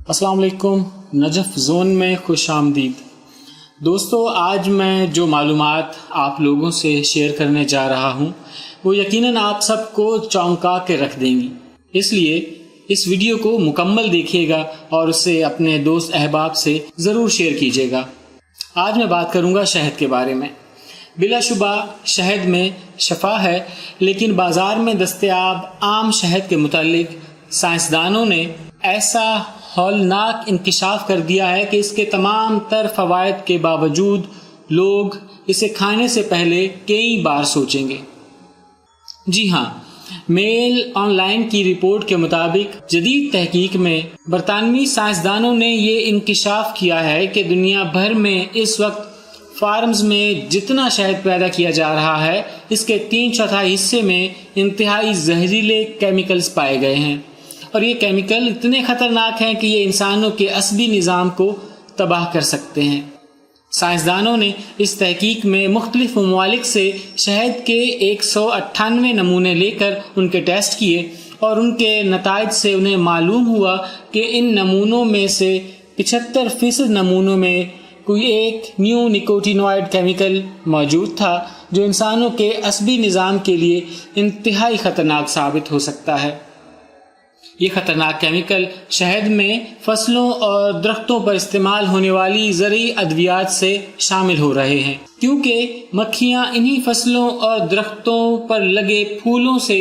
अस्सलाम वालेकुम। Najaf zone में खुश आमदीद। दोस्तों, आज मैं जो मालूमात आप लोगों से शेयर करने जा रहा हूँ वो यकीनन आप सबको चौंका के रख देंगी, इसलिए इस वीडियो को मुकम्मल देखिएगा और उसे अपने दोस्त अहबाब से ज़रूर शेयर कीजिएगा। आज मैं बात करूँगा शहद के बारे में। बिलाशुबा शहद में शफा है, लेकिन बाज़ार में दस्तयाब आम शहद के मुतालिक साइंसदानों ने ऐसा हौलनाक इंकिशाफ कर दिया है कि इसके तमाम तर फ़वाइद के बावजूद लोग इसे खाने से पहले कई बार सोचेंगे। जी हाँ, मेल ऑनलाइन की रिपोर्ट के मुताबिक जदीद तहकीक में बरतानवी साइंसदानों ने ये इंकिशाफ किया है कि दुनिया भर में इस वक्त फार्म्स में जितना शहद पैदा किया जा रहा है, इसके 3/4 हिस्से में इंतहाई जहरीले केमिकल्स पाए गए हैं और ये केमिकल इतने ख़तरनाक हैं कि ये इंसानों के असबी निज़ाम को तबाह कर सकते हैं। साइंसदानों ने इस तहकीक में मुख्तलिफ ममालिक से शहद के 198 नमूने लेकर उनके टेस्ट किए और उनके नताइज से उन्हें मालूम हुआ कि इन नमूनों में से 75% नमूनों में कोई एक न्यू निकोटिनॉइड केमिकल मौजूद था जो इंसानों के असबी निज़ाम के लिए इंतहाई ख़तरनाक साबित हो सकता है। ये ख़तरनाक केमिकल शहद में फसलों और दरख्तों पर इस्तेमाल होने वाली ज़रूरी अद्वियात से शामिल हो रहे हैं, क्योंकि मक्खियाँ इन्हीं फसलों और दरख्तों पर लगे फूलों से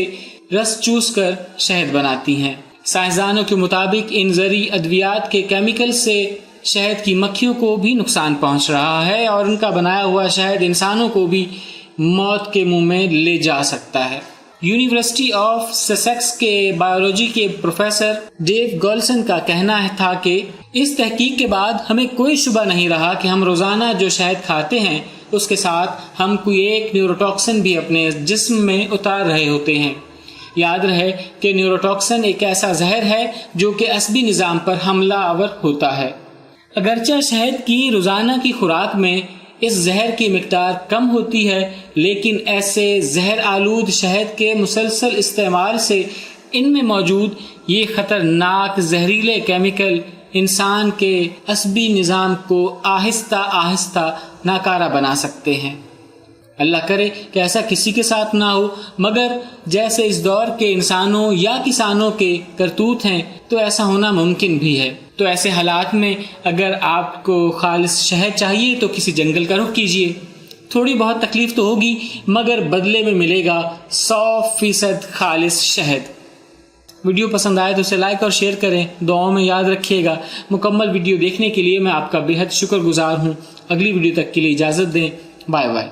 रस चूस कर शहद बनाती हैं। साइंसदानों के मुताबिक इन ज़रूरी अद्वियात के केमिकल से शहद की मक्खियों को भी नुकसान पहुँच रहा है और उनका बनाया हुआ शहद इंसानों को भी मौत के मुँह में ले जा सकता है। यूनिवर्सिटी ऑफ ससेक्स के बायोलॉजी के प्रोफेसर डेव गॉल्सन का कहना था कि इस तहकीक के बाद हमें कोई शुबा नहीं रहा कि हम रोज़ाना जो शहद खाते हैं उसके साथ हम कोई एक न्यूरोटॉक्सिन भी अपने जिस्म में उतार रहे होते हैं। याद रहे कि न्यूरोटॉक्सिन एक ऐसा जहर है जो कि असबी निज़ाम पर हमला आवर होता है। अगरचे शहद की रोज़ाना की खुराक में इस जहर की मिकदार कम होती है, लेकिन ऐसे जहर आलूद शहद के मुसलसल इस्तेमाल से इनमें मौजूद ये ख़तरनाक जहरीले केमिकल इंसान के असबी निज़ाम को आहिस्ता आहिस्ता नाकारा बना सकते हैं। अल्लाह करे कि ऐसा किसी के साथ ना हो, मगर जैसे इस दौर के इंसानों या किसानों के करतूत हैं तो ऐसा होना मुमकिन भी है। तो ऐसे हालात में अगर आपको खालिस शहद चाहिए तो किसी जंगल का रुख कीजिए। थोड़ी बहुत तकलीफ तो होगी, मगर बदले में मिलेगा 100% खालिस शहद। वीडियो पसंद आए तो उसे लाइक और शेयर करें, दुआओं में याद रखिएगा। मुकम्मल वीडियो देखने के लिए मैं आपका बेहद शुक्रगुजार हूँ। अगली वीडियो तक के लिए इजाज़त दें। Bye bye.